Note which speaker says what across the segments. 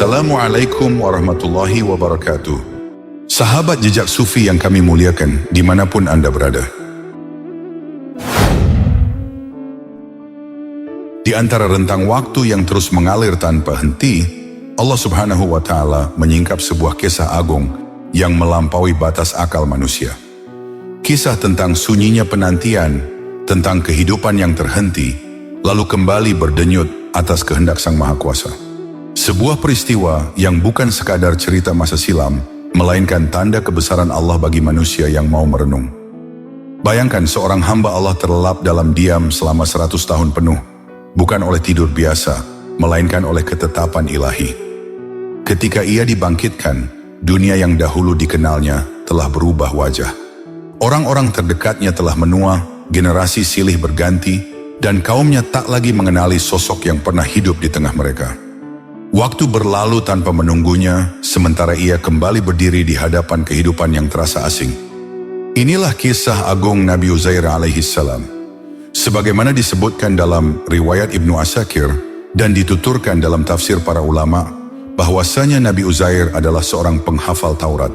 Speaker 1: Assalamualaikum warahmatullahi wabarakatuh. Sahabat jejak sufi yang kami muliakan dimanapun Anda berada. Di antara rentang waktu yang terus mengalir tanpa henti, Allah Subhanahu wa Ta'ala menyingkap sebuah kisah agung yang melampaui batas akal manusia. Kisah tentang sunyinya penantian, tentang kehidupan yang terhenti, lalu kembali berdenyut atas kehendak Sang Maha Kuasa. Sebuah peristiwa yang bukan sekadar cerita masa silam, melainkan tanda kebesaran Allah bagi manusia yang mau merenung. Bayangkan seorang hamba Allah terlelap dalam diam selama 100 tahun penuh, bukan oleh tidur biasa, melainkan oleh ketetapan ilahi. Ketika ia dibangkitkan, dunia yang dahulu dikenalnya telah berubah wajah. Orang-orang terdekatnya telah menua, generasi silih berganti, dan kaumnya tak lagi mengenali sosok yang pernah hidup di tengah mereka. Waktu berlalu tanpa menunggunya, sementara ia kembali berdiri di hadapan kehidupan yang terasa asing. Inilah kisah agung Nabi Uzair alaihissalam. Sebagaimana disebutkan dalam riwayat Ibnu Asakir dan dituturkan dalam tafsir para ulama, bahwasanya Nabi Uzair adalah seorang penghafal Taurat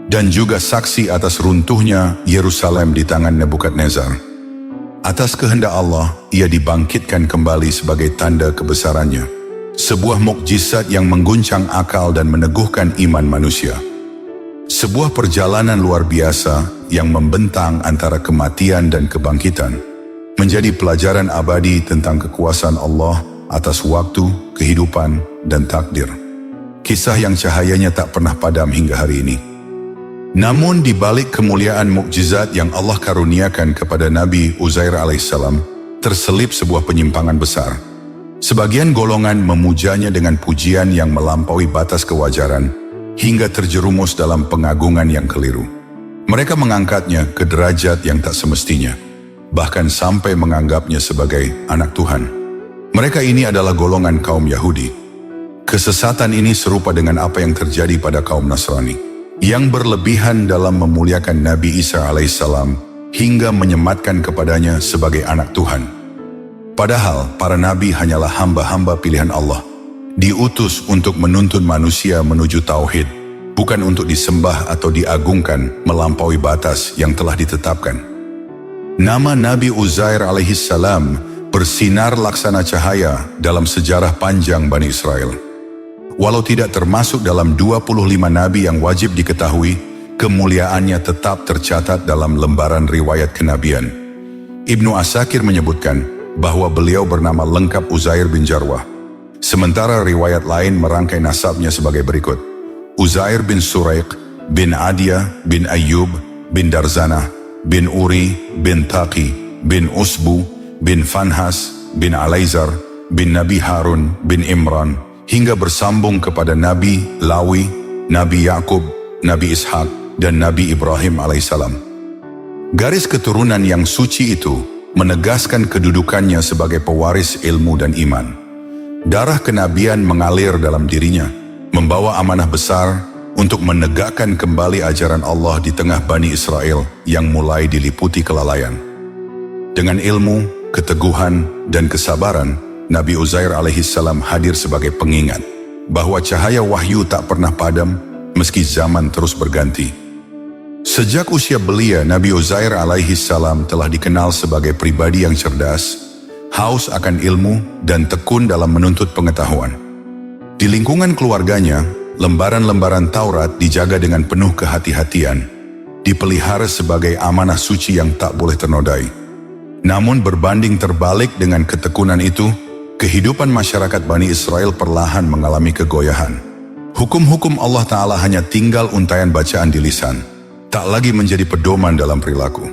Speaker 1: dan juga saksi atas runtuhnya Yerusalem di tangan Nebukadnezar. Atas kehendak Allah, ia dibangkitkan kembali sebagai tanda kebesarannya. Sebuah mukjizat yang mengguncang akal dan meneguhkan iman manusia. Sebuah perjalanan luar biasa yang membentang antara kematian dan kebangkitan, menjadi pelajaran abadi tentang kekuasaan Allah atas waktu, kehidupan, dan takdir. Kisah yang cahayanya tak pernah padam hingga hari ini. Namun di balik kemuliaan mukjizat yang Allah karuniakan kepada Nabi Uzair alaihissalam, terselip sebuah penyimpangan besar. Sebagian golongan memujanya dengan pujian yang melampaui batas kewajaran, hingga terjerumus dalam pengagungan yang keliru. Mereka mengangkatnya ke derajat yang tak semestinya, bahkan sampai menganggapnya sebagai anak Tuhan. Mereka ini adalah golongan kaum Yahudi. Kesesatan ini serupa dengan apa yang terjadi pada kaum Nasrani, yang berlebihan dalam memuliakan Nabi Isa alaihissalam, hingga menyematkan kepadanya sebagai anak Tuhan. Padahal para nabi hanyalah hamba-hamba pilihan Allah, diutus untuk menuntun manusia menuju tauhid, bukan untuk disembah atau diagungkan melampaui batas yang telah ditetapkan. Nama Nabi Uzair alaihissalam bersinar laksana cahaya dalam sejarah panjang Bani Israel. Walau tidak termasuk dalam 25 nabi yang wajib diketahui, kemuliaannya tetap tercatat dalam lembaran riwayat kenabian. Ibnu Asakir menyebutkan bahwa beliau bernama lengkap Uzair bin Jarwah. Sementara riwayat lain merangkai nasabnya sebagai berikut: Uzair bin Suraiq, bin Adiyah, bin Ayyub, bin Darzanah, bin Uri, bin Taqi, bin Usbu, bin Fanhas, bin Alaizar, bin Nabi Harun, bin Imran, hingga bersambung kepada Nabi Lawi, Nabi Yakub, Nabi Ishak, dan Nabi Ibrahim alaihissalam. Garis keturunan yang suci itu menegaskan kedudukannya sebagai pewaris ilmu dan iman. Darah kenabian mengalir dalam dirinya, membawa amanah besar untuk menegakkan kembali ajaran Allah di tengah Bani Israel yang mulai diliputi kelalaian. Dengan ilmu, keteguhan, dan kesabaran, Nabi Uzair alaihissalam hadir sebagai pengingat bahwa cahaya wahyu tak pernah padam meski zaman terus berganti. Sejak usia belia, Nabi Uzair alaihissalam telah dikenal sebagai pribadi yang cerdas, haus akan ilmu, dan tekun dalam menuntut pengetahuan. Di lingkungan keluarganya, lembaran-lembaran Taurat dijaga dengan penuh kehati-hatian, dipelihara sebagai amanah suci yang tak boleh ternodai. Namun berbanding terbalik dengan ketekunan itu, kehidupan masyarakat Bani Israel perlahan mengalami kegoyahan. Hukum-hukum Allah Ta'ala hanya tinggal untaian bacaan di lisan, tak lagi menjadi pedoman dalam perilaku.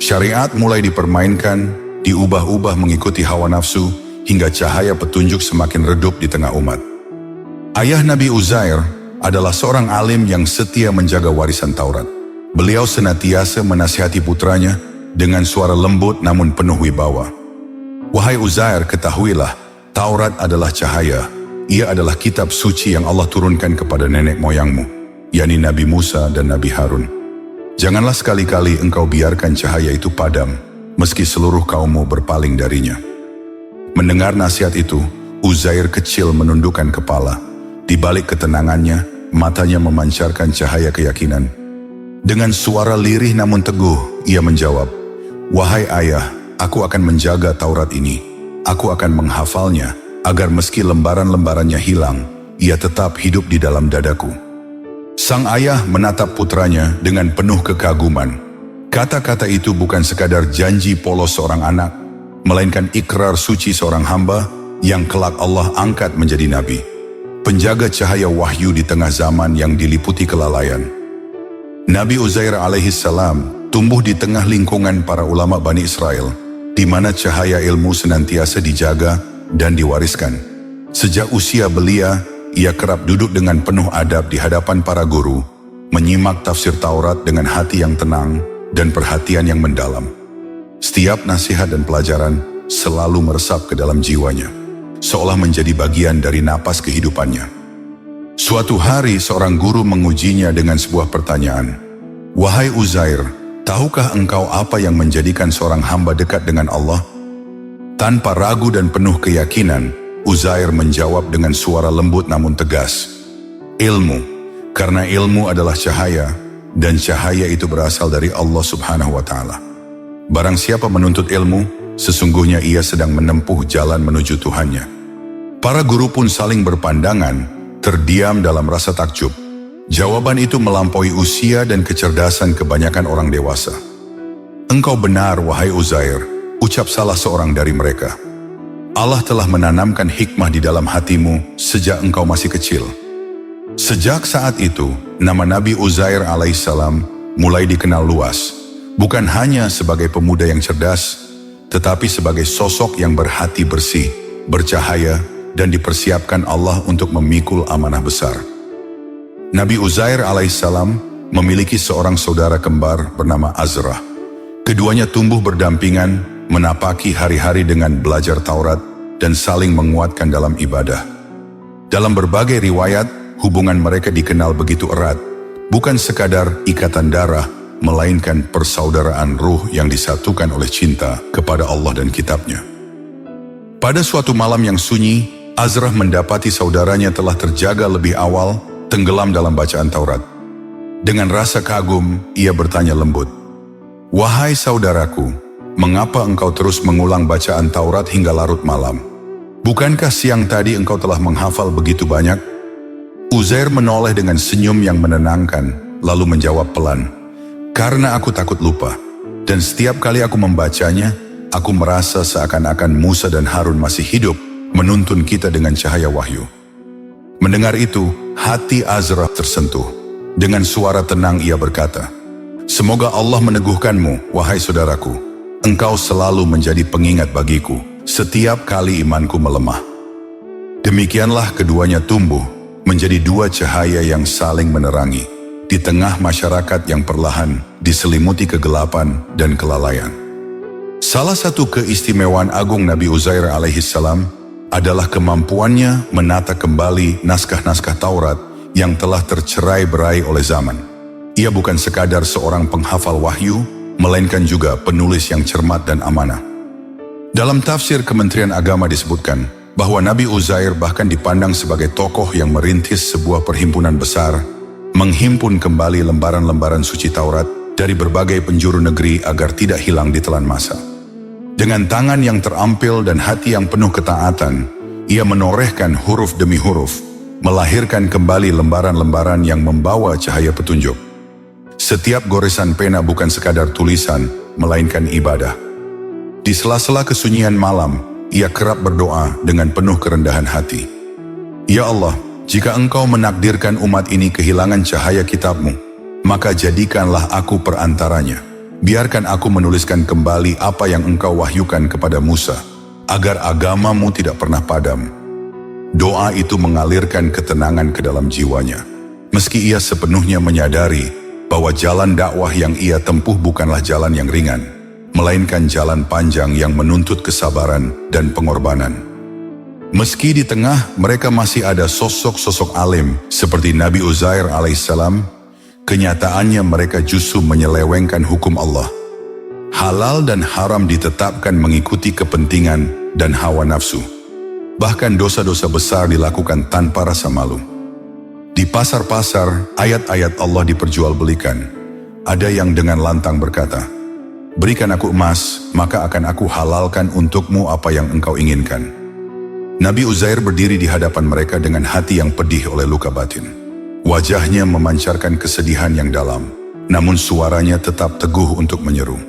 Speaker 1: Syariat mulai dipermainkan, diubah-ubah mengikuti hawa nafsu, hingga cahaya petunjuk semakin redup di tengah umat. Ayah Nabi Uzair adalah seorang alim yang setia menjaga warisan Taurat. Beliau senantiasa menasihati putranya dengan suara lembut namun penuh wibawa. Wahai Uzair, ketahuilah, Taurat adalah cahaya. Ia adalah kitab suci yang Allah turunkan kepada nenek moyangmu, yakni Nabi Musa dan Nabi Harun. Janganlah sekali-kali engkau biarkan cahaya itu padam, meski seluruh kaummu berpaling darinya. Mendengar nasihat itu, Uzair kecil menundukkan kepala, Di balik ketenangannya, matanya memancarkan cahaya keyakinan. Dengan suara lirih namun teguh, ia menjawab, "Wahai ayah, aku akan menjaga Taurat ini. Aku akan menghafalnya, agar meski lembaran-lembarannya hilang, ia tetap hidup di dalam dadaku." Sang ayah menatap putranya dengan penuh kekaguman. Kata-kata itu bukan sekadar janji polos seorang anak, melainkan ikrar suci seorang hamba yang kelak Allah angkat menjadi nabi. Penjaga cahaya wahyu di tengah zaman yang diliputi kelalaian. Nabi Uzair alaihissalam tumbuh di tengah lingkungan para ulama Bani Israel, di mana cahaya ilmu senantiasa dijaga dan diwariskan. Sejak usia belia, ia kerap duduk dengan penuh adab di hadapan para guru, menyimak tafsir Taurat dengan hati yang tenang dan perhatian yang mendalam. Setiap nasihat dan pelajaran selalu meresap ke dalam jiwanya, seolah menjadi bagian dari napas kehidupannya. Suatu hari seorang guru mengujinya dengan sebuah pertanyaan. "Wahai Uzair, tahukah engkau apa yang menjadikan seorang hamba dekat dengan Allah?" Tanpa ragu dan penuh keyakinan, Uzair menjawab dengan suara lembut namun tegas, "Ilmu, karena ilmu adalah cahaya, dan cahaya itu berasal dari Allah Subhanahu wa Ta'ala. Barang siapa menuntut ilmu, sesungguhnya ia sedang menempuh jalan menuju Tuhannya." Para guru pun saling berpandangan, terdiam dalam rasa takjub. Jawaban itu melampaui usia dan kecerdasan kebanyakan orang dewasa. "Engkau benar, wahai Uzair," ucap salah seorang dari mereka. "Allah telah menanamkan hikmah di dalam hatimu sejak engkau masih kecil." Sejak saat itu, nama Nabi Uzair alaihissalam mulai dikenal luas, bukan hanya sebagai pemuda yang cerdas, tetapi sebagai sosok yang berhati bersih, bercahaya, dan dipersiapkan Allah untuk memikul amanah besar. Nabi Uzair alaihissalam memiliki seorang saudara kembar bernama Azrah. Keduanya tumbuh berdampingan, menapaki hari-hari dengan belajar Taurat dan saling menguatkan dalam ibadah. Dalam berbagai riwayat, hubungan mereka dikenal begitu erat, bukan sekadar ikatan darah, melainkan persaudaraan ruh yang disatukan oleh cinta kepada Allah dan kitabnya. Pada suatu malam yang sunyi, Azrah mendapati saudaranya telah terjaga lebih awal, tenggelam dalam bacaan Taurat. Dengan rasa kagum, ia bertanya lembut, "Wahai saudaraku, mengapa engkau terus mengulang bacaan Taurat hingga larut malam? Bukankah siang tadi engkau telah menghafal begitu banyak?" Uzair menoleh dengan senyum yang menenangkan, lalu menjawab pelan, "Karena aku takut lupa, dan setiap kali aku membacanya, aku merasa seakan-akan Musa dan Harun masih hidup, menuntun kita dengan cahaya wahyu." Mendengar itu, hati Azrah tersentuh. Dengan suara tenang ia berkata, "Semoga Allah meneguhkanmu, wahai saudaraku. Engkau selalu menjadi pengingat bagiku setiap kali imanku melemah." Demikianlah keduanya tumbuh menjadi dua cahaya yang saling menerangi di tengah masyarakat yang perlahan diselimuti kegelapan dan kelalaian. Salah satu keistimewaan agung Nabi Uzair alaihissalam adalah kemampuannya menata kembali naskah-naskah Taurat yang telah tercerai-berai oleh zaman. Ia bukan sekadar seorang penghafal wahyu, melainkan juga penulis yang cermat dan amanah. Dalam tafsir Kementerian Agama disebutkan bahwa Nabi Uzair bahkan dipandang sebagai tokoh yang merintis sebuah perhimpunan besar, menghimpun kembali lembaran-lembaran suci Taurat dari berbagai penjuru negeri agar tidak hilang ditelan masa. Dengan tangan yang terampil dan hati yang penuh ketaatan, ia menorehkan huruf demi huruf, melahirkan kembali lembaran-lembaran yang membawa cahaya petunjuk. Setiap goresan pena bukan sekadar tulisan, melainkan ibadah. Di sela-sela kesunyian malam, ia kerap berdoa dengan penuh kerendahan hati. "Ya Allah, jika Engkau menakdirkan umat ini kehilangan cahaya kitab-Mu, maka jadikanlah aku perantaranya. Biarkan aku menuliskan kembali apa yang Engkau wahyukan kepada Musa, agar agama-Mu tidak pernah padam." Doa itu mengalirkan ketenangan ke dalam jiwanya. Meski ia sepenuhnya menyadari bahwa jalan dakwah yang ia tempuh bukanlah jalan yang ringan, melainkan jalan panjang yang menuntut kesabaran dan pengorbanan. Meski di tengah mereka masih ada sosok-sosok alim seperti Nabi Uzair alaihissalam, kenyataannya mereka justru menyelewengkan hukum Allah. Halal dan haram ditetapkan mengikuti kepentingan dan hawa nafsu. Bahkan dosa-dosa besar dilakukan tanpa rasa malu. Di pasar-pasar, ayat-ayat Allah diperjualbelikan. Ada yang dengan lantang berkata, "Berikan aku emas, maka akan aku halalkan untukmu apa yang engkau inginkan." Nabi Uzair berdiri di hadapan mereka dengan hati yang pedih oleh luka batin. Wajahnya memancarkan kesedihan yang dalam, namun suaranya tetap teguh untuk menyeru.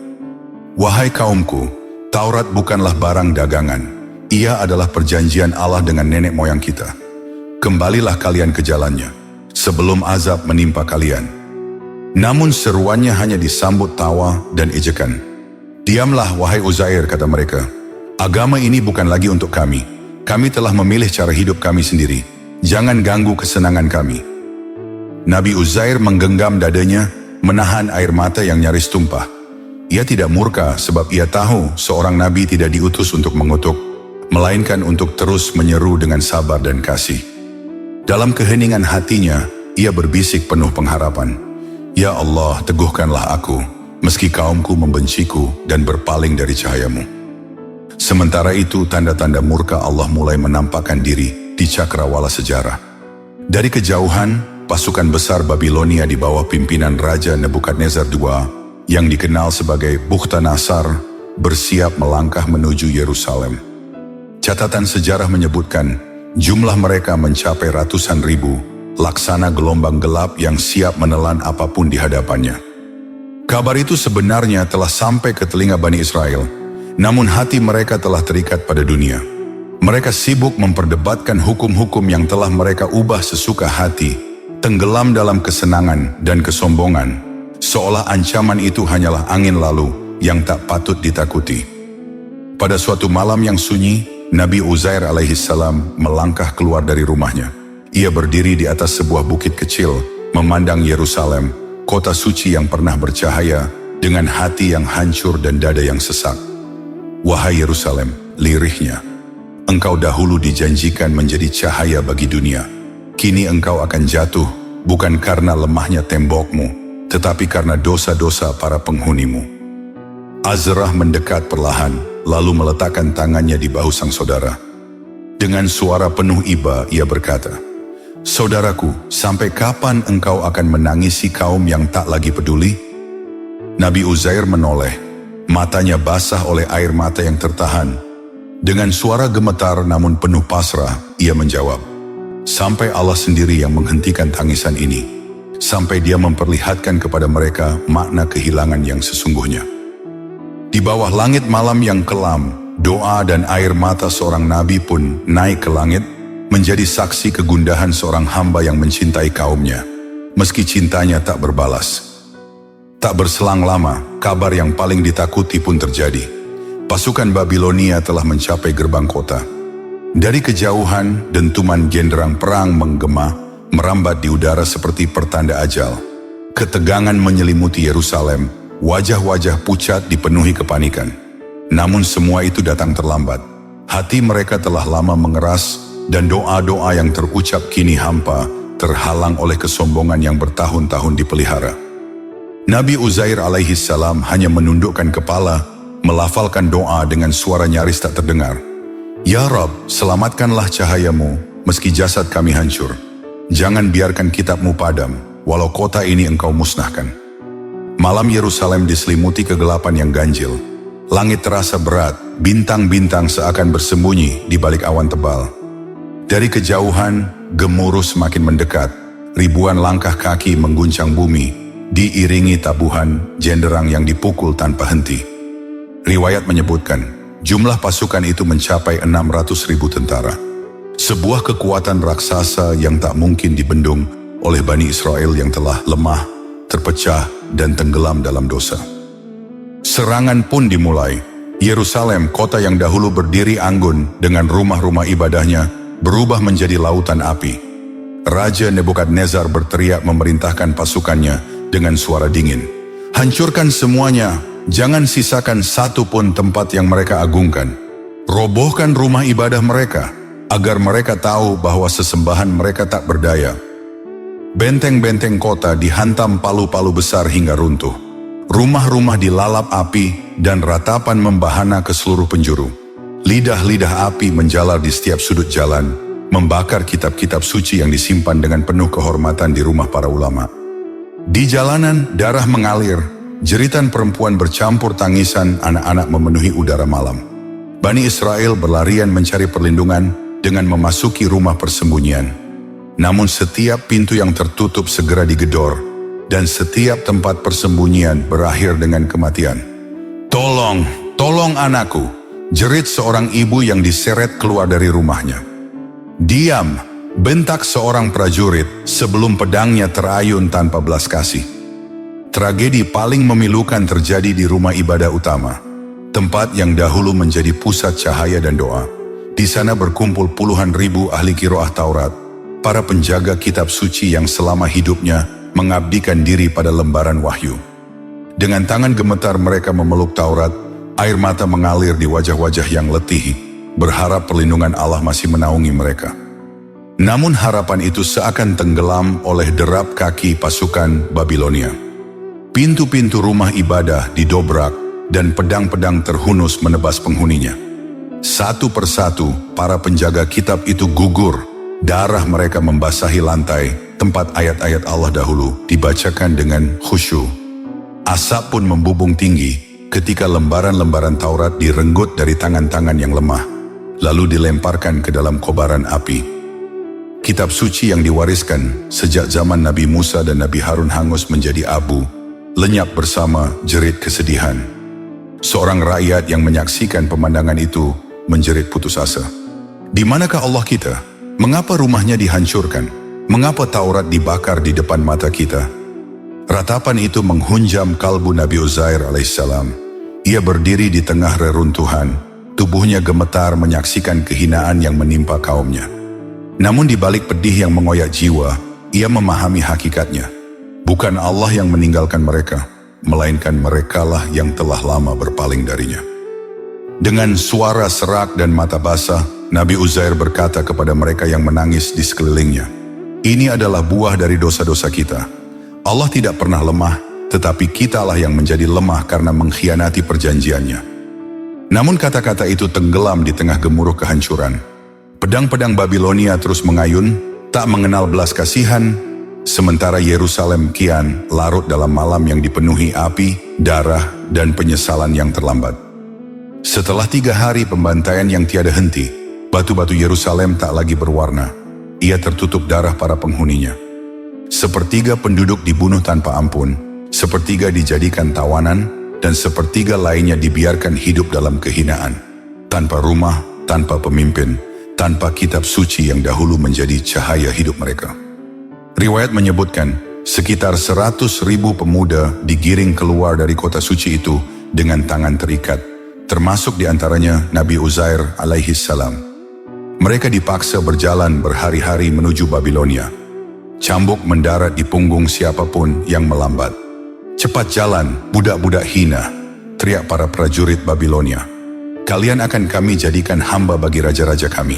Speaker 1: "Wahai kaumku, Taurat bukanlah barang dagangan. Ia adalah perjanjian Allah dengan nenek moyang kita. Kembalilah kalian ke jalannya, sebelum azab menimpa kalian." Namun seruannya hanya disambut tawa dan ejekan. "Diamlah wahai Uzair," kata mereka. "Agama ini bukan lagi untuk kami. Kami telah memilih cara hidup kami sendiri. Jangan ganggu kesenangan kami." Nabi Uzair menggenggam dadanya, menahan air mata yang nyaris tumpah. Ia tidak murka sebab ia tahu seorang nabi tidak diutus untuk mengutuk, melainkan untuk terus menyeru dengan sabar dan kasih. Dalam keheningan hatinya, ia berbisik penuh pengharapan, "Ya Allah, teguhkanlah aku, meski kaumku membenciku dan berpaling dari cahayamu." Sementara itu, tanda-tanda murka Allah mulai menampakkan diri di cakrawala sejarah. Dari kejauhan, pasukan besar Babilonia di bawah pimpinan Raja Nebukadnezar II, yang dikenal sebagai Bukhtanasar, bersiap melangkah menuju Yerusalem. Catatan sejarah menyebutkan, jumlah mereka mencapai ratusan ribu, laksana gelombang gelap yang siap menelan apapun di hadapannya. Kabar itu sebenarnya telah sampai ke telinga Bani Israel, namun hati mereka telah terikat pada dunia. Mereka sibuk memperdebatkan hukum-hukum yang telah mereka ubah sesuka hati, tenggelam dalam kesenangan dan kesombongan, seolah ancaman itu hanyalah angin lalu yang tak patut ditakuti. Pada suatu malam yang sunyi, Nabi Uzair alaihissalam melangkah keluar dari rumahnya. Ia berdiri di atas sebuah bukit kecil, memandang Yerusalem, kota suci yang pernah bercahaya, dengan hati yang hancur dan dada yang sesak. "Wahai Yerusalem," lirihnya, "engkau dahulu dijanjikan menjadi cahaya bagi dunia. Kini engkau akan jatuh, bukan karena lemahnya tembokmu, tetapi karena dosa-dosa para penghunimu." Azrah mendekat perlahan, lalu meletakkan tangannya di bahu sang saudara. Dengan suara penuh iba, ia berkata, "Saudaraku, sampai kapan engkau akan menangisi kaum yang tak lagi peduli?" Nabi Uzair menoleh, matanya basah oleh air mata yang tertahan. Dengan suara gemetar namun penuh pasrah, ia menjawab, "Sampai Allah sendiri yang menghentikan tangisan ini, sampai Dia memperlihatkan kepada mereka makna kehilangan yang sesungguhnya." Di bawah langit malam yang kelam, doa dan air mata seorang nabi pun naik ke langit, menjadi saksi kegundahan seorang hamba yang mencintai kaumnya, meski cintanya tak berbalas. Tak berselang lama, kabar yang paling ditakuti pun terjadi. Pasukan Babilonia telah mencapai gerbang kota. Dari kejauhan, dentuman genderang perang menggema, merambat di udara seperti pertanda ajal. Ketegangan menyelimuti Yerusalem. Wajah-wajah pucat dipenuhi kepanikan. Namun semua itu datang terlambat. Hati mereka telah lama mengeras, dan doa-doa yang terucap kini hampa, terhalang oleh kesombongan yang bertahun-tahun dipelihara. Nabi Uzair alaihissalam hanya menundukkan kepala, melafalkan doa dengan suara nyaris tak terdengar. "Ya Rab, selamatkanlah cahayamu, meski jasad kami hancur. Jangan biarkan kitabmu padam, walau kota ini engkau musnahkan." Malam Yerusalem diselimuti kegelapan yang ganjil. Langit terasa berat, bintang-bintang seakan bersembunyi di balik awan tebal. Dari kejauhan, gemuruh semakin mendekat. Ribuan langkah kaki mengguncang bumi, diiringi tabuhan genderang yang dipukul tanpa henti. Riwayat menyebutkan, jumlah pasukan itu mencapai 600.000 tentara. Sebuah kekuatan raksasa yang tak mungkin dibendung oleh Bani Israel yang telah lemah, terpecah, dan tenggelam dalam dosa. Serangan pun dimulai. Yerusalem, kota yang dahulu berdiri anggun dengan rumah-rumah ibadahnya, berubah menjadi lautan api. Raja Nebukadnezar berteriak memerintahkan pasukannya dengan suara dingin, "Hancurkan semuanya, jangan sisakan satu pun tempat yang mereka agungkan. Robohkan rumah ibadah mereka, agar mereka tahu bahwa sesembahan mereka tak berdaya." Benteng-benteng kota dihantam palu-palu besar hingga runtuh. Rumah-rumah dilalap api dan ratapan membahana ke seluruh penjuru. Lidah-lidah api menjalar di setiap sudut jalan, membakar kitab-kitab suci yang disimpan dengan penuh kehormatan di rumah para ulama. Di jalanan, darah mengalir, jeritan perempuan bercampur tangisan anak-anak memenuhi udara malam. Bani Israel berlarian mencari perlindungan dengan memasuki rumah persembunyian. Namun setiap pintu yang tertutup segera digedor, dan setiap tempat persembunyian berakhir dengan kematian. "Tolong, tolong anakku!" jerit seorang ibu yang diseret keluar dari rumahnya. "Diam!" bentak seorang prajurit sebelum pedangnya terayun tanpa belas kasih. Tragedi paling memilukan terjadi di rumah ibadah utama, tempat yang dahulu menjadi pusat cahaya dan doa. Di sana berkumpul puluhan ribu ahli qiraah Taurat, para penjaga kitab suci yang selama hidupnya mengabdikan diri pada lembaran wahyu. Dengan tangan gemetar mereka memeluk Taurat, air mata mengalir di wajah-wajah yang letih, berharap perlindungan Allah masih menaungi mereka. Namun harapan itu seakan tenggelam oleh derap kaki pasukan Babilonia. Pintu-pintu rumah ibadah didobrak dan pedang-pedang terhunus menebas penghuninya. Satu persatu, para penjaga kitab itu gugur. Darah mereka membasahi lantai, tempat ayat-ayat Allah dahulu dibacakan dengan khusyuk. Asap pun membubung tinggi ketika lembaran-lembaran Taurat direnggut dari tangan-tangan yang lemah, lalu dilemparkan ke dalam kobaran api. Kitab suci yang diwariskan sejak zaman Nabi Musa dan Nabi Harun hangus menjadi abu, lenyap bersama jerit kesedihan. Seorang rakyat yang menyaksikan pemandangan itu menjerit putus asa. Di manakah Allah kita? Mengapa rumahnya dihancurkan? Mengapa Taurat dibakar di depan mata kita? Ratapan itu menghunjam kalbu Nabi Uzair alaihissalam. Ia berdiri di tengah reruntuhan, tubuhnya gemetar menyaksikan kehinaan yang menimpa kaumnya. Namun di balik pedih yang mengoyak jiwa, ia memahami hakikatnya. Bukan Allah yang meninggalkan mereka, melainkan merekalah yang telah lama berpaling darinya. Dengan suara serak dan mata basah, Nabi Uzair berkata kepada mereka yang menangis di sekelilingnya, "Ini adalah buah dari dosa-dosa kita. Allah tidak pernah lemah, tetapi kitalah yang menjadi lemah karena mengkhianati perjanjiannya." Namun kata-kata itu tenggelam di tengah gemuruh kehancuran. Pedang-pedang Babilonia terus mengayun, tak mengenal belas kasihan, sementara Yerusalem kian larut dalam malam yang dipenuhi api, darah, dan penyesalan yang terlambat. Setelah 3 hari pembantaian yang tiada henti, batu-batu Yerusalem tak lagi berwarna. Ia tertutup darah para penghuninya. Sepertiga penduduk dibunuh tanpa ampun, sepertiga dijadikan tawanan, dan sepertiga lainnya dibiarkan hidup dalam kehinaan. Tanpa rumah, tanpa pemimpin, tanpa kitab suci yang dahulu menjadi cahaya hidup mereka. Riwayat menyebutkan, sekitar 100.000 pemuda digiring keluar dari kota suci itu dengan tangan terikat, termasuk diantaranya Nabi Uzair alaihissalam. Mereka dipaksa berjalan berhari-hari menuju Babilonia. Cambuk mendarat di punggung siapapun yang melambat. "Cepat jalan, budak-budak hina," teriak para prajurit Babilonia. "Kalian akan kami jadikan hamba bagi raja-raja kami."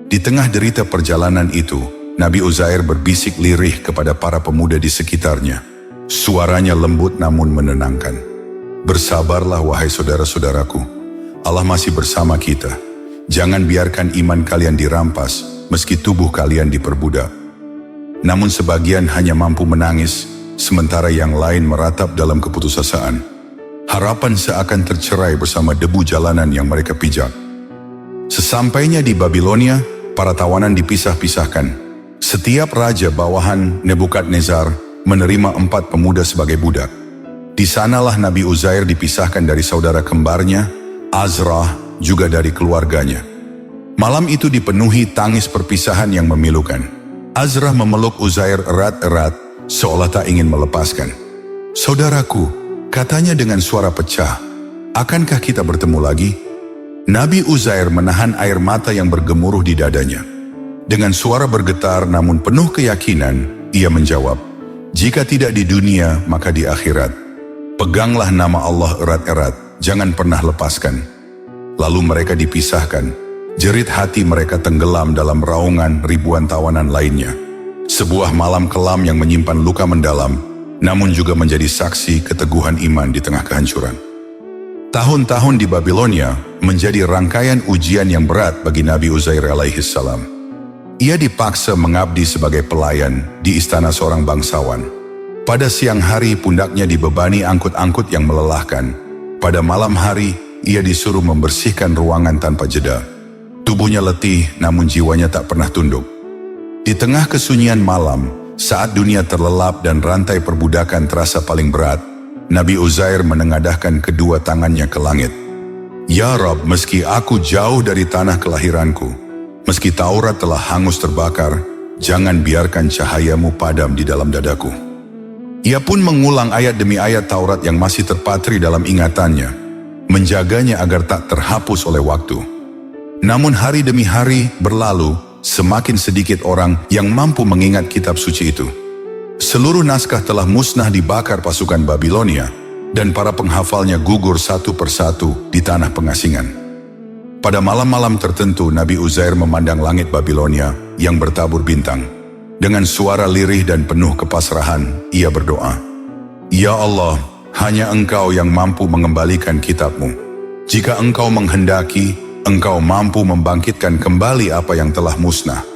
Speaker 1: Di tengah derita perjalanan itu, Nabi Uzair berbisik lirih kepada para pemuda di sekitarnya. Suaranya lembut namun menenangkan. "Bersabarlah wahai saudara-saudaraku, Allah masih bersama kita. Jangan biarkan iman kalian dirampas meski tubuh kalian diperbudak." Namun sebagian hanya mampu menangis, sementara yang lain meratap dalam keputusasaan. Harapan seakan tercerai bersama debu jalanan yang mereka pijak. Sesampainya di Babilonia, para tawanan dipisah-pisahkan. Setiap raja bawahan Nebukadnezar menerima 4 pemuda sebagai budak. Di sanalah Nabi Uzair dipisahkan dari saudara kembarnya, Azrah, juga dari keluarganya. Malam itu dipenuhi tangis perpisahan yang memilukan. Azrah memeluk Uzair erat-erat, seolah tak ingin melepaskan. "Saudaraku," katanya dengan suara pecah, "akankah kita bertemu lagi?" Nabi Uzair menahan air mata yang bergemuruh di dadanya. Dengan suara bergetar namun penuh keyakinan, ia menjawab, "Jika tidak di dunia, maka di akhirat. Peganglah nama Allah erat-erat, jangan pernah lepaskan." Lalu mereka dipisahkan. Jerit hati mereka tenggelam dalam raungan ribuan tawanan lainnya. Sebuah malam kelam yang menyimpan luka mendalam, namun juga menjadi saksi keteguhan iman di tengah kehancuran. Tahun-tahun di Babilonia menjadi rangkaian ujian yang berat bagi Nabi Uzair alaihissalam. Ia dipaksa mengabdi sebagai pelayan di istana seorang bangsawan. Pada siang hari pundaknya dibebani angkut-angkut yang melelahkan. Pada malam hari ia disuruh membersihkan ruangan tanpa jeda. Tubuhnya letih namun jiwanya tak pernah tunduk. Di tengah kesunyian malam, saat dunia terlelap dan rantai perbudakan terasa paling berat, Nabi Uzair menengadahkan kedua tangannya ke langit. Ya Rabb, meski aku jauh dari tanah kelahiranku, meski Taurat telah hangus terbakar, jangan biarkan cahayamu padam di dalam dadaku. Ia pun mengulang ayat demi ayat Taurat yang masih terpatri dalam ingatannya, menjaganya agar tak terhapus oleh waktu. Namun hari demi hari berlalu, semakin sedikit orang yang mampu mengingat kitab suci itu. Seluruh naskah telah musnah dibakar pasukan Babilonia, dan para penghafalnya gugur satu persatu di tanah pengasingan. Pada malam-malam tertentu, Nabi Uzair memandang langit Babilonia yang bertabur bintang. Dengan suara lirih dan penuh kepasrahan, ia berdoa, Ya Allah, hanya Engkau yang mampu mengembalikan kitab-Mu. Jika Engkau menghendaki, Engkau mampu membangkitkan kembali apa yang telah musnah.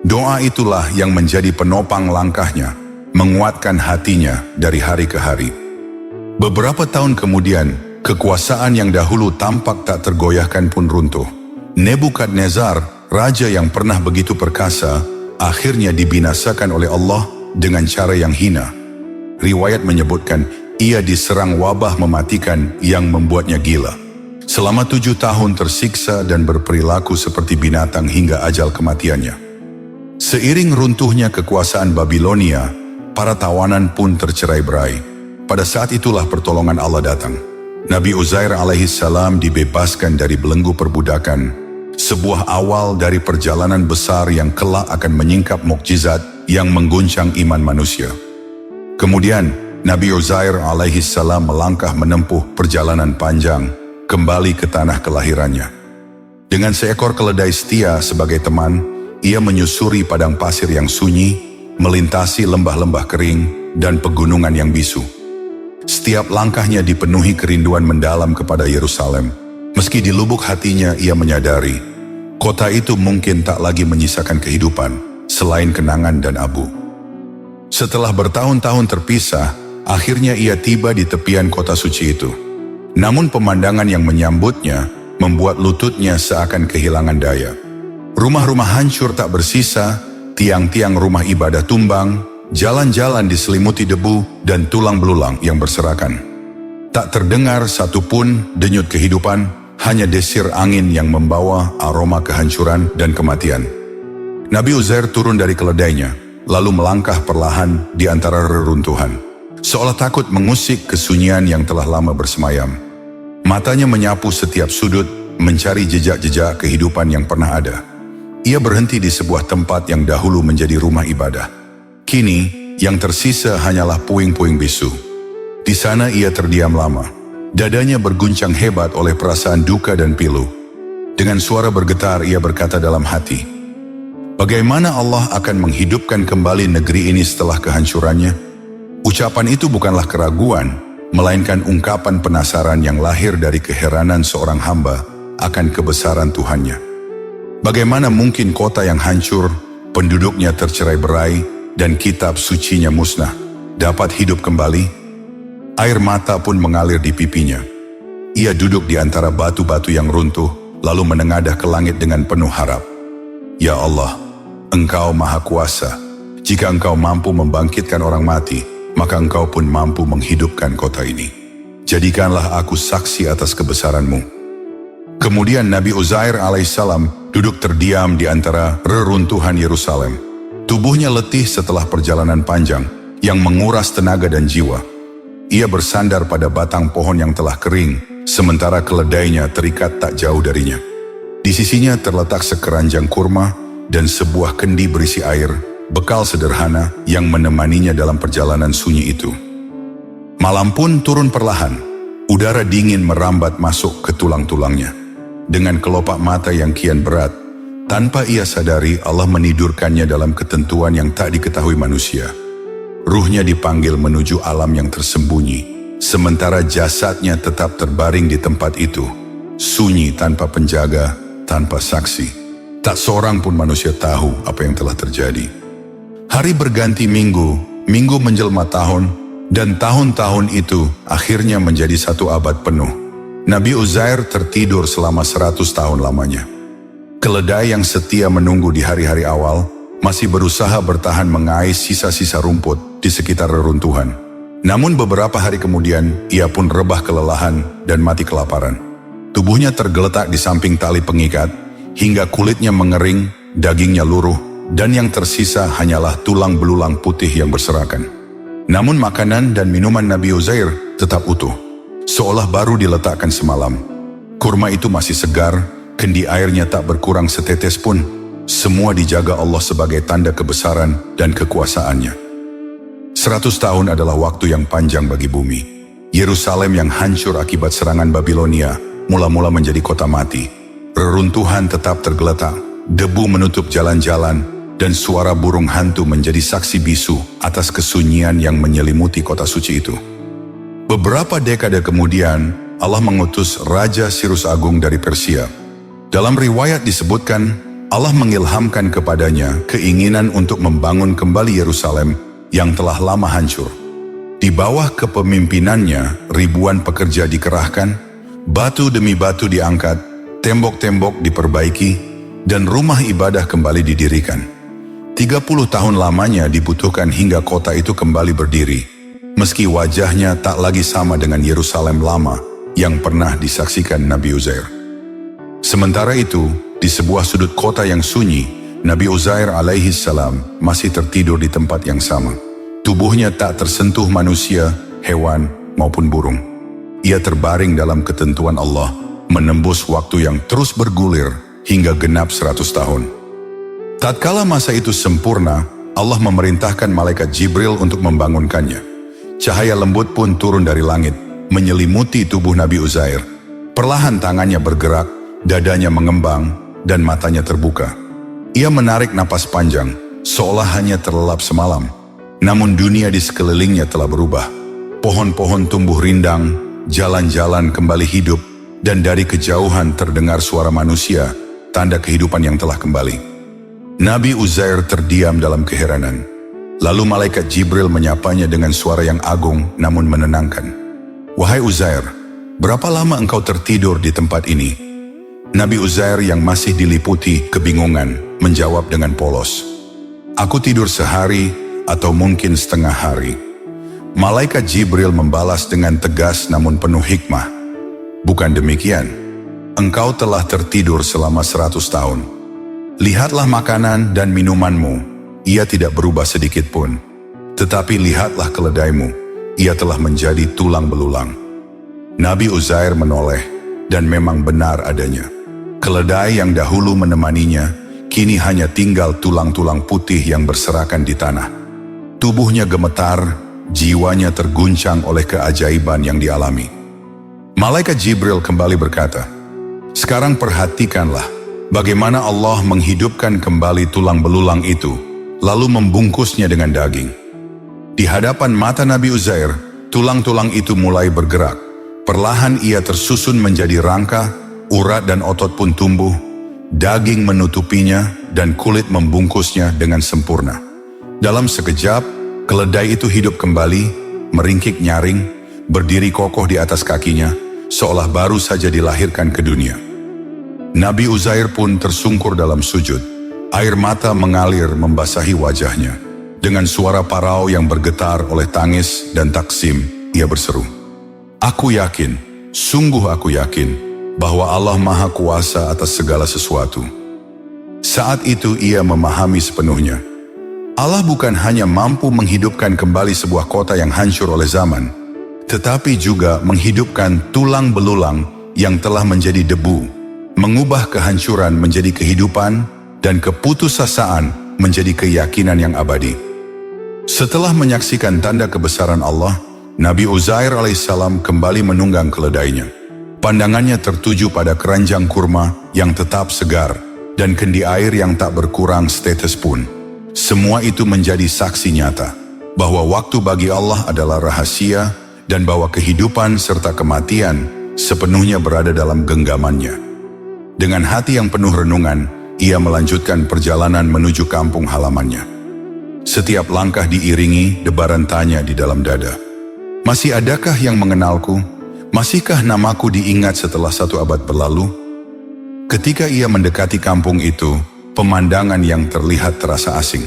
Speaker 1: Doa itulah yang menjadi penopang langkahnya, menguatkan hatinya dari hari ke hari. Beberapa tahun kemudian, kekuasaan yang dahulu tampak tak tergoyahkan pun runtuh. Nebukadnezar, raja yang pernah begitu perkasa, akhirnya dibinasakan oleh Allah dengan cara yang hina. Riwayat menyebutkan, ia diserang wabah mematikan yang membuatnya gila. Selama 7 tahun tersiksa dan berperilaku seperti binatang hingga ajal kematiannya. Seiring runtuhnya kekuasaan Babilonia, para tawanan pun tercerai-berai. Pada saat itulah pertolongan Allah datang. Nabi Uzair alaihissalam dibebaskan dari belenggu perbudakan, sebuah awal dari perjalanan besar yang kelak akan menyingkap mukjizat yang mengguncang iman manusia. Kemudian, Nabi Uzair alaihissalam melangkah menempuh perjalanan panjang, kembali ke tanah kelahirannya. Dengan seekor keledai setia sebagai teman, ia menyusuri padang pasir yang sunyi, melintasi lembah-lembah kering, dan pegunungan yang bisu. Setiap langkahnya dipenuhi kerinduan mendalam kepada Yerusalem. Meski di lubuk hatinya ia menyadari, kota itu mungkin tak lagi menyisakan kehidupan, selain kenangan dan abu. Setelah bertahun-tahun terpisah, akhirnya ia tiba di tepian kota suci itu. Namun pemandangan yang menyambutnya, membuat lututnya seakan kehilangan daya. Rumah-rumah hancur tak bersisa, tiang-tiang rumah ibadah tumbang, jalan-jalan diselimuti debu dan tulang belulang yang berserakan. Tak terdengar satupun denyut kehidupan, hanya desir angin yang membawa aroma kehancuran dan kematian. Nabi Uzair turun dari keledainya, lalu melangkah perlahan di antara reruntuhan, seolah takut mengusik kesunyian yang telah lama bersemayam. Matanya menyapu setiap sudut, mencari jejak-jejak kehidupan yang pernah ada. Ia berhenti di sebuah tempat yang dahulu menjadi rumah ibadah. Kini, yang tersisa hanyalah puing-puing bisu. Di sana ia terdiam lama. Dadanya berguncang hebat oleh perasaan duka dan pilu. Dengan suara bergetar ia berkata dalam hati, bagaimana Allah akan menghidupkan kembali negeri ini setelah kehancurannya? Ucapan itu bukanlah keraguan, melainkan ungkapan penasaran yang lahir dari keheranan seorang hamba akan kebesaran Tuhannya. Bagaimana mungkin kota yang hancur, penduduknya tercerai-berai, dan kitab sucinya musnah, dapat hidup kembali? Air mata pun mengalir di pipinya. Ia duduk di antara batu-batu yang runtuh, lalu menengadah ke langit dengan penuh harap. Ya Allah, Engkau Maha Kuasa. Jika Engkau mampu membangkitkan orang mati, maka Engkau pun mampu menghidupkan kota ini. Jadikanlah aku saksi atas kebesaran-Mu. Kemudian Nabi Uzair alaihissalam duduk terdiam di antara reruntuhan Yerusalem. Tubuhnya letih setelah perjalanan panjang yang menguras tenaga dan jiwa. Ia bersandar pada batang pohon yang telah kering, sementara keledainya terikat tak jauh darinya. Di sisinya terletak sekeranjang kurma dan sebuah kendi berisi air, bekal sederhana yang menemaninya dalam perjalanan sunyi itu. Malam pun turun perlahan, udara dingin merambat masuk ke tulang-tulangnya. Dengan kelopak mata yang kian berat, tanpa ia sadari Allah menidurkannya dalam ketentuan yang tak diketahui manusia. Ruhnya dipanggil menuju alam yang tersembunyi, sementara jasadnya tetap terbaring di tempat itu, sunyi tanpa penjaga, tanpa saksi. Tak seorang pun manusia tahu apa yang telah terjadi. Hari berganti minggu, minggu menjelma tahun, dan tahun-tahun itu akhirnya menjadi 1 abad penuh. Nabi Uzair tertidur selama 100 tahun lamanya. Keledai yang setia menunggu di hari-hari awal masih berusaha bertahan mengais sisa-sisa rumput di sekitar reruntuhan. Namun beberapa hari kemudian ia pun rebah kelelahan dan mati kelaparan. Tubuhnya tergeletak di samping tali pengikat hingga kulitnya mengering, dagingnya luruh, dan yang tersisa hanyalah tulang belulang putih yang berserakan. Namun makanan dan minuman Nabi Uzair tetap utuh, seolah baru diletakkan semalam. Kurma itu masih segar, kendi airnya tak berkurang setetes pun. Semua dijaga Allah sebagai tanda kebesaran dan kekuasaannya. 100 tahun adalah waktu yang panjang bagi bumi. Yerusalem yang hancur akibat serangan Babilonia mula-mula menjadi kota mati. Reruntuhan tetap tergeletak, debu menutup jalan-jalan, dan suara burung hantu menjadi saksi bisu atas kesunyian yang menyelimuti kota suci itu. Beberapa dekade kemudian, Allah mengutus Raja Sirus Agung dari Persia. Dalam riwayat disebutkan, Allah mengilhamkan kepadanya keinginan untuk membangun kembali Yerusalem yang telah lama hancur. Di bawah kepemimpinannya, ribuan pekerja dikerahkan, batu demi batu diangkat, tembok-tembok diperbaiki, dan rumah ibadah kembali didirikan. 30 tahun lamanya dibutuhkan hingga kota itu kembali berdiri, meski wajahnya tak lagi sama dengan Yerusalem lama yang pernah disaksikan Nabi Uzair. Sementara itu, di sebuah sudut kota yang sunyi, Nabi Uzair alaihi salam masih tertidur di tempat yang sama. Tubuhnya tak tersentuh manusia, hewan, maupun burung. Ia terbaring dalam ketentuan Allah, menembus waktu yang terus bergulir hingga genap 100 tahun. Tatkala masa itu sempurna, Allah memerintahkan malaikat Jibril untuk membangunkannya. Cahaya lembut pun turun dari langit, menyelimuti tubuh Nabi Uzair. Perlahan tangannya bergerak, dadanya mengembang, dan matanya terbuka. Ia menarik napas panjang, seolah hanya terlelap semalam. Namun dunia di sekelilingnya telah berubah. Pohon-pohon tumbuh rindang, jalan-jalan kembali hidup, dan dari kejauhan terdengar suara manusia, tanda kehidupan yang telah kembali. Nabi Uzair terdiam dalam keheranan. Lalu malaikat Jibril menyapanya dengan suara yang agung namun menenangkan. "Wahai Uzair, berapa lama engkau tertidur di tempat ini?" Nabi Uzair yang masih diliputi kebingungan menjawab dengan polos, "Aku tidur sehari atau mungkin setengah hari." Malaikat Jibril membalas dengan tegas namun penuh hikmah, "Bukan demikian, engkau telah tertidur selama 100 tahun. Lihatlah makanan dan minumanmu, ia tidak berubah sedikit pun. Tetapi lihatlah keledaimu, ia telah menjadi tulang belulang." Nabi Uzair menoleh, dan memang benar adanya. Keledai yang dahulu menemaninya, kini hanya tinggal tulang-tulang putih yang berserakan di tanah. Tubuhnya gemetar, jiwanya terguncang oleh keajaiban yang dialami. Malaikat Jibril kembali berkata, "Sekarang perhatikanlah bagaimana Allah menghidupkan kembali tulang belulang itu, lalu membungkusnya dengan daging." Di hadapan mata Nabi Uzair, tulang-tulang itu mulai bergerak. Perlahan ia tersusun menjadi rangka, urat dan otot pun tumbuh, daging menutupinya dan kulit membungkusnya dengan sempurna. Dalam sekejap, keledai itu hidup kembali, meringkik nyaring, berdiri kokoh di atas kakinya, seolah baru saja dilahirkan ke dunia. Nabi Uzair pun tersungkur dalam sujud. Air mata mengalir membasahi wajahnya. Dengan suara parau yang bergetar oleh tangis dan taksim, ia berseru, "Aku yakin, sungguh aku yakin, bahwa Allah Maha Kuasa atas segala sesuatu." Saat itu ia memahami sepenuhnya. Allah bukan hanya mampu menghidupkan kembali sebuah kota yang hancur oleh zaman, tetapi juga menghidupkan tulang belulang yang telah menjadi debu, mengubah kehancuran menjadi kehidupan, dan keputusasaan menjadi keyakinan yang abadi. Setelah menyaksikan tanda kebesaran Allah, Nabi Uzair alaihissalam kembali menunggang keledainya. Pandangannya tertuju pada keranjang kurma yang tetap segar, dan kendi air yang tak berkurang setetes pun. Semua itu menjadi saksi nyata bahwa waktu bagi Allah adalah rahasia, dan bahwa kehidupan serta kematian sepenuhnya berada dalam genggamannya. Dengan hati yang penuh renungan, ia melanjutkan perjalanan menuju kampung halamannya. Setiap langkah diiringi debaran tanya di dalam dada. Masih adakah yang mengenalku? Masihkah namaku diingat setelah 1 abad berlalu? Ketika ia mendekati kampung itu, pemandangan yang terlihat terasa asing.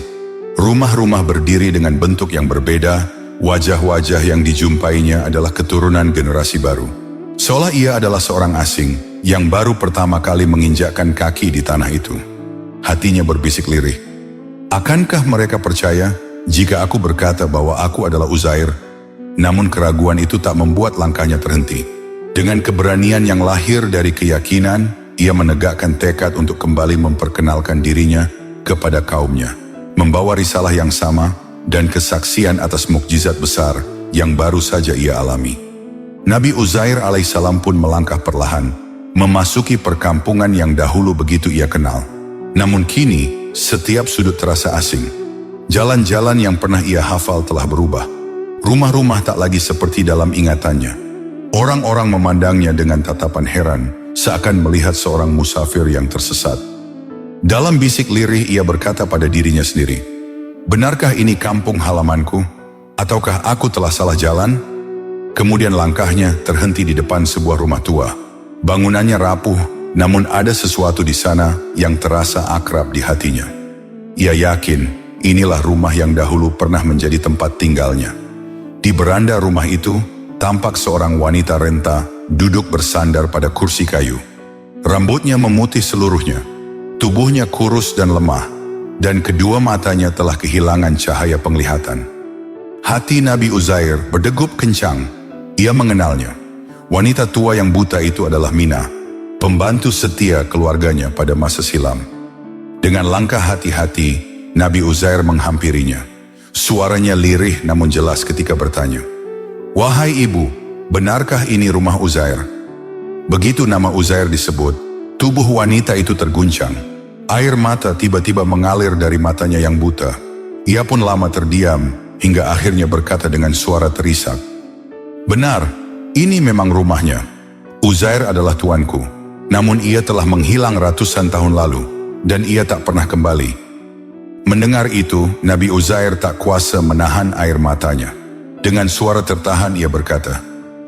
Speaker 1: Rumah-rumah berdiri dengan bentuk yang berbeda, wajah-wajah yang dijumpainya adalah keturunan generasi baru. Seolah ia adalah seorang asing yang baru pertama kali menginjakkan kaki di tanah itu. Hatinya berbisik lirih. Akankah mereka percaya jika aku berkata bahwa aku adalah Uzair? Namun keraguan itu tak membuat langkahnya terhenti. Dengan keberanian yang lahir dari keyakinan, ia menegakkan tekad untuk kembali memperkenalkan dirinya kepada kaumnya, membawa risalah yang sama dan kesaksian atas mukjizat besar yang baru saja ia alami. Nabi Uzair alaihissalam pun melangkah perlahan, memasuki perkampungan yang dahulu begitu ia kenal. Namun kini, setiap sudut terasa asing. Jalan-jalan yang pernah ia hafal telah berubah. Rumah-rumah tak lagi seperti dalam ingatannya. Orang-orang memandangnya dengan tatapan heran, seakan melihat seorang musafir yang tersesat. Dalam bisik lirih ia berkata pada dirinya sendiri, "Benarkah ini kampung halamanku? Ataukah aku telah salah jalan?" Kemudian langkahnya terhenti di depan sebuah rumah tua. Bangunannya rapuh, namun ada sesuatu di sana yang terasa akrab di hatinya. Ia yakin inilah rumah yang dahulu pernah menjadi tempat tinggalnya. Di beranda rumah itu, tampak seorang wanita renta duduk bersandar pada kursi kayu. Rambutnya memutih seluruhnya, tubuhnya kurus dan lemah, dan kedua matanya telah kehilangan cahaya penglihatan. Hati Nabi Uzair berdegup kencang. Ia mengenalnya. Wanita tua yang buta itu adalah Mina, pembantu setia keluarganya pada masa silam. Dengan langkah hati-hati, Nabi Uzair menghampirinya. Suaranya lirih namun jelas ketika bertanya, "Wahai ibu, benarkah ini rumah Uzair?" Begitu nama Uzair disebut, tubuh wanita itu terguncang. Air mata tiba-tiba mengalir dari matanya yang buta. Ia pun lama terdiam, hingga akhirnya berkata dengan suara terisak, "Benar, ini memang rumahnya. Uzair adalah tuanku, namun ia telah menghilang ratusan tahun lalu, dan ia tak pernah kembali." Mendengar itu, Nabi Uzair tak kuasa menahan air matanya. Dengan suara tertahan ia berkata,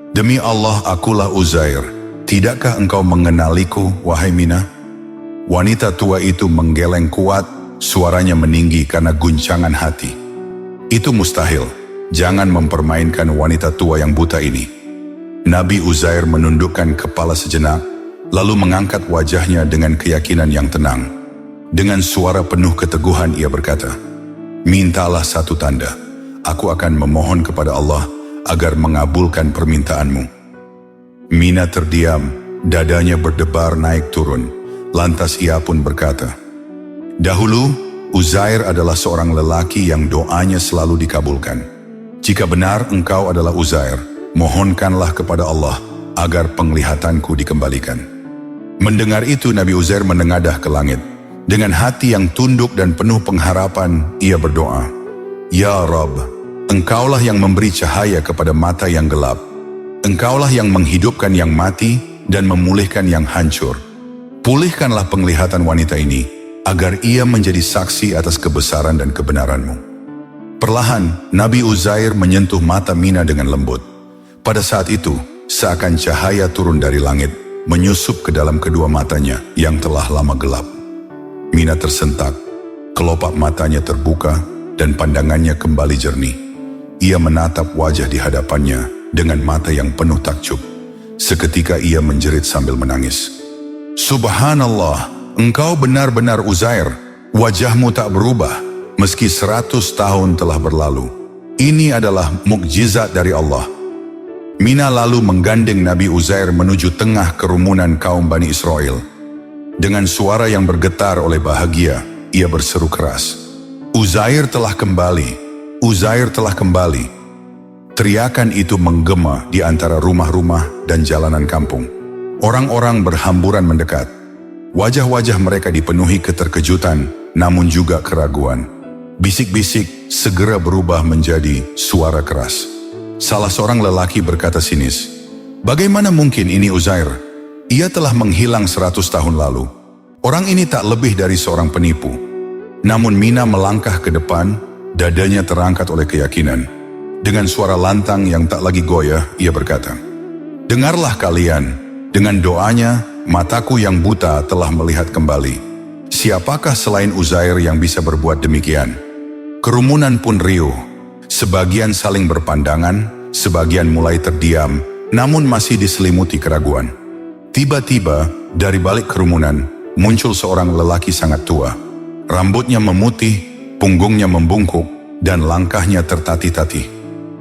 Speaker 1: "Demi Allah, akulah Uzair. Tidakkah engkau mengenaliku, wahai Mina?" Wanita tua itu menggeleng kuat, suaranya meninggi karena guncangan hati. "Itu mustahil. Jangan mempermainkan wanita tua yang buta ini." Nabi Uzair menundukkan kepala sejenak, lalu mengangkat wajahnya dengan keyakinan yang tenang. Dengan suara penuh keteguhan ia berkata, "Mintalah satu tanda. Aku akan memohon kepada Allah agar mengabulkan permintaanmu." Mina terdiam, dadanya berdebar naik turun. Lantas ia pun berkata, "Dahulu, Uzair adalah seorang lelaki yang doanya selalu dikabulkan. Jika benar engkau adalah Uzair, mohonkanlah kepada Allah agar penglihatanku dikembalikan." Mendengar itu, Nabi Uzair menengadah ke langit. Dengan hati yang tunduk dan penuh pengharapan, ia berdoa, "Ya Rabb, engkaulah yang memberi cahaya kepada mata yang gelap. Engkaulah yang menghidupkan yang mati dan memulihkan yang hancur. Pulihkanlah penglihatan wanita ini, agar ia menjadi saksi atas kebesaran dan kebenaran-Mu." Perlahan, Nabi Uzair menyentuh mata Mina dengan lembut. Pada saat itu, seakan cahaya turun dari langit, menyusup ke dalam kedua matanya yang telah lama gelap. Mina tersentak, kelopak matanya terbuka, dan pandangannya kembali jernih. Ia menatap wajah di hadapannya dengan mata yang penuh takjub. Seketika ia menjerit sambil menangis. "Subhanallah, engkau benar-benar Uzair. Wajahmu tak berubah, meski 100 tahun telah berlalu. Ini adalah mukjizat dari Allah." Mina lalu menggandeng Nabi Uzair menuju tengah kerumunan kaum Bani Israel. Dengan suara yang bergetar oleh bahagia, ia berseru keras, "Uzair telah kembali! Uzair telah kembali!" Teriakan itu menggema di antara rumah-rumah dan jalanan kampung. Orang-orang berhamburan mendekat. Wajah-wajah mereka dipenuhi keterkejutan, namun juga keraguan. Bisik-bisik segera berubah menjadi suara keras. Salah seorang lelaki berkata sinis, "Bagaimana mungkin ini Uzair? Ia telah menghilang 100 tahun lalu." Orang ini tak lebih dari seorang penipu. Namun Mina melangkah ke depan, dadanya terangkat oleh keyakinan. Dengan suara lantang yang tak lagi goyah, ia berkata, "Dengarlah kalian, dengan doanya, mataku yang buta telah melihat kembali. Siapakah selain Uzair yang bisa berbuat demikian?" Kerumunan pun riuh. Sebagian saling berpandangan, sebagian mulai terdiam, namun masih diselimuti keraguan. Tiba-tiba, dari balik kerumunan, muncul seorang lelaki sangat tua. Rambutnya memutih, punggungnya membungkuk, dan langkahnya tertatih-tatih.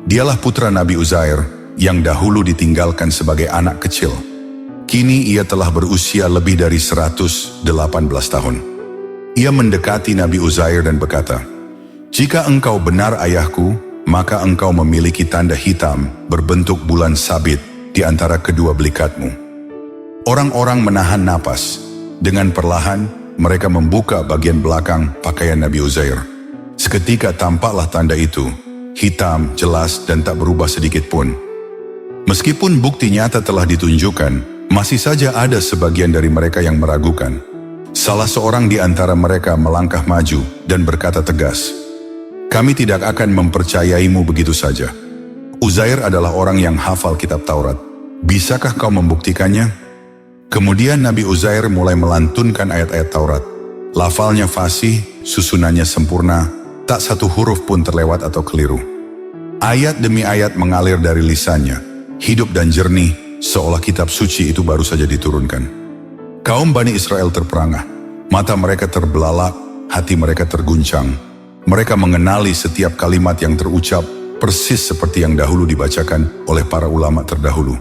Speaker 1: Dialah putra Nabi Uzair yang dahulu ditinggalkan sebagai anak kecil. Kini ia telah berusia lebih dari 118 tahun. Ia mendekati Nabi Uzair dan berkata, "Jika engkau benar ayahku, maka engkau memiliki tanda hitam berbentuk bulan sabit di antara kedua belikatmu." Orang-orang menahan napas. Dengan perlahan, mereka membuka bagian belakang pakaian Nabi Uzair. Seketika tampaklah tanda itu, hitam, jelas, dan tak berubah sedikit pun. Meskipun bukti nyata telah ditunjukkan, masih saja ada sebagian dari mereka yang meragukan. Salah seorang di antara mereka melangkah maju dan berkata tegas, "Kami tidak akan mempercayaimu begitu saja. Uzair adalah orang yang hafal kitab Taurat. Bisakah kau membuktikannya?" Kemudian Nabi Uzair mulai melantunkan ayat-ayat Taurat. Lafalnya fasih, susunannya sempurna, tak satu huruf pun terlewat atau keliru. Ayat demi ayat mengalir dari lisannya, hidup dan jernih, seolah kitab suci itu baru saja diturunkan. Kaum Bani Israel terperangah, mata mereka terbelalak, hati mereka terguncang. Mereka mengenali setiap kalimat yang terucap persis seperti yang dahulu dibacakan oleh para ulama terdahulu.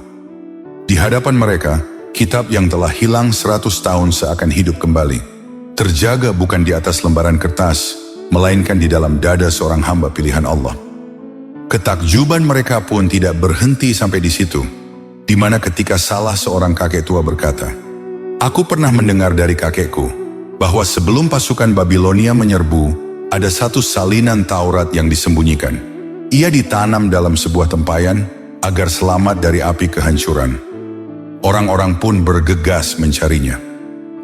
Speaker 1: Di hadapan mereka, kitab yang telah hilang 100 tahun seakan hidup kembali. Terjaga bukan di atas lembaran kertas, melainkan di dalam dada seorang hamba pilihan Allah. Ketakjuban mereka pun tidak berhenti sampai di situ, di mana ketika salah seorang kakek tua berkata, "Aku pernah mendengar dari kakekku, bahwa sebelum pasukan Babilonia menyerbu, ada satu salinan Taurat yang disembunyikan. Ia ditanam dalam sebuah tempayan, agar selamat dari api kehancuran." Orang-orang pun bergegas mencarinya.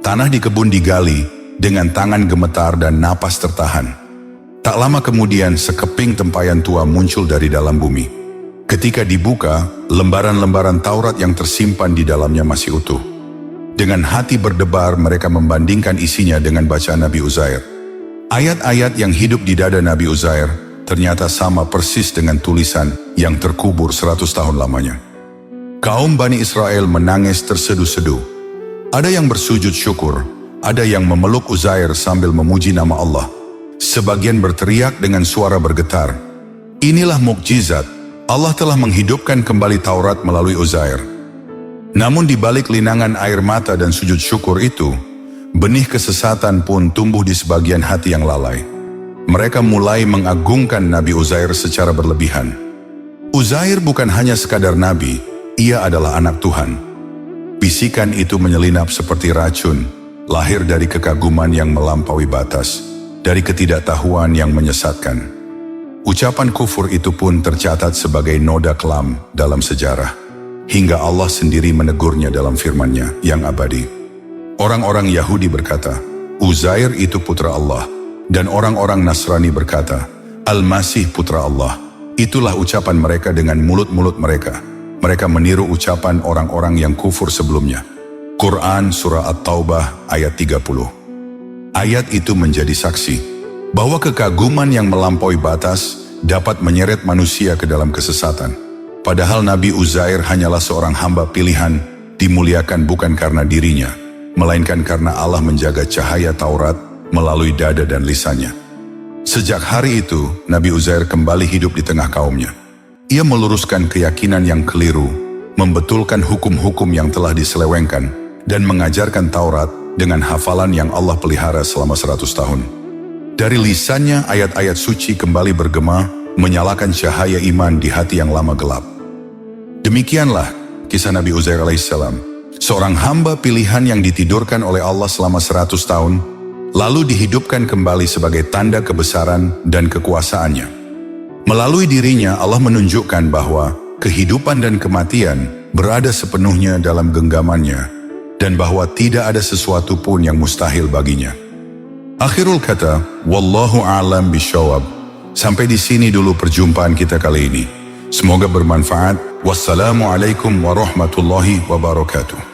Speaker 1: Tanah di kebun digali, dengan tangan gemetar dan napas tertahan. Tak lama kemudian sekeping tempayan tua muncul dari dalam bumi. Ketika dibuka, lembaran-lembaran Taurat yang tersimpan di dalamnya masih utuh. Dengan hati berdebar mereka membandingkan isinya dengan bacaan Nabi Uzair. Ayat-ayat yang hidup di dada Nabi Uzair ternyata sama persis dengan tulisan yang terkubur 100 tahun lamanya. Kaum Bani Israel menangis terseduh-seduh. Ada yang bersujud syukur, ada yang memeluk Uzair sambil memuji nama Allah. Sebagian berteriak dengan suara bergetar, "Inilah mukjizat, Allah telah menghidupkan kembali Taurat melalui Uzair." Namun di balik linangan air mata dan sujud syukur itu, benih kesesatan pun tumbuh di sebagian hati yang lalai. Mereka mulai mengagungkan Nabi Uzair secara berlebihan. Uzair bukan hanya sekadar nabi, ia adalah anak Tuhan. Bisikan itu menyelinap seperti racun, lahir dari kekaguman yang melampaui batas, dari ketidaktahuan yang menyesatkan. Ucapan kufur itu pun tercatat sebagai noda kelam dalam sejarah, hingga Allah sendiri menegurnya dalam firman-Nya yang abadi. Orang-orang Yahudi berkata, "Uzair itu putra Allah," dan orang-orang Nasrani berkata, "Al-Masih putra Allah." Itulah ucapan mereka dengan mulut-mulut mereka. Mereka meniru ucapan orang-orang yang kufur sebelumnya. Quran Surah At-Taubah ayat 30. Ayat itu menjadi saksi bahwa kekaguman yang melampaui batas dapat menyeret manusia ke dalam kesesatan. Padahal Nabi Uzair hanyalah seorang hamba pilihan, dimuliakan bukan karena dirinya, melainkan karena Allah menjaga cahaya Taurat melalui dada dan lisannya. Sejak hari itu, Nabi Uzair kembali hidup di tengah kaumnya. Ia meluruskan keyakinan yang keliru, membetulkan hukum-hukum yang telah diselewengkan, dan mengajarkan Taurat dengan hafalan yang Allah pelihara selama 100 tahun. Dari lisannya ayat-ayat suci kembali bergema, menyalakan cahaya iman di hati yang lama gelap. Demikianlah kisah Nabi Uzair alaihissalam, seorang hamba pilihan yang ditidurkan oleh Allah selama 100 tahun, lalu dihidupkan kembali sebagai tanda kebesaran dan kekuasaannya. Melalui dirinya Allah menunjukkan bahwa kehidupan dan kematian berada sepenuhnya dalam genggamannya. dan bahwa tidak ada sesuatu pun yang mustahil baginya. Akhirul kata, wallahu a'lam bishawab. Sampai di sini dulu perjumpaan kita kali ini. Semoga bermanfaat. Wassalamualaikum warahmatullahi wabarakatuh.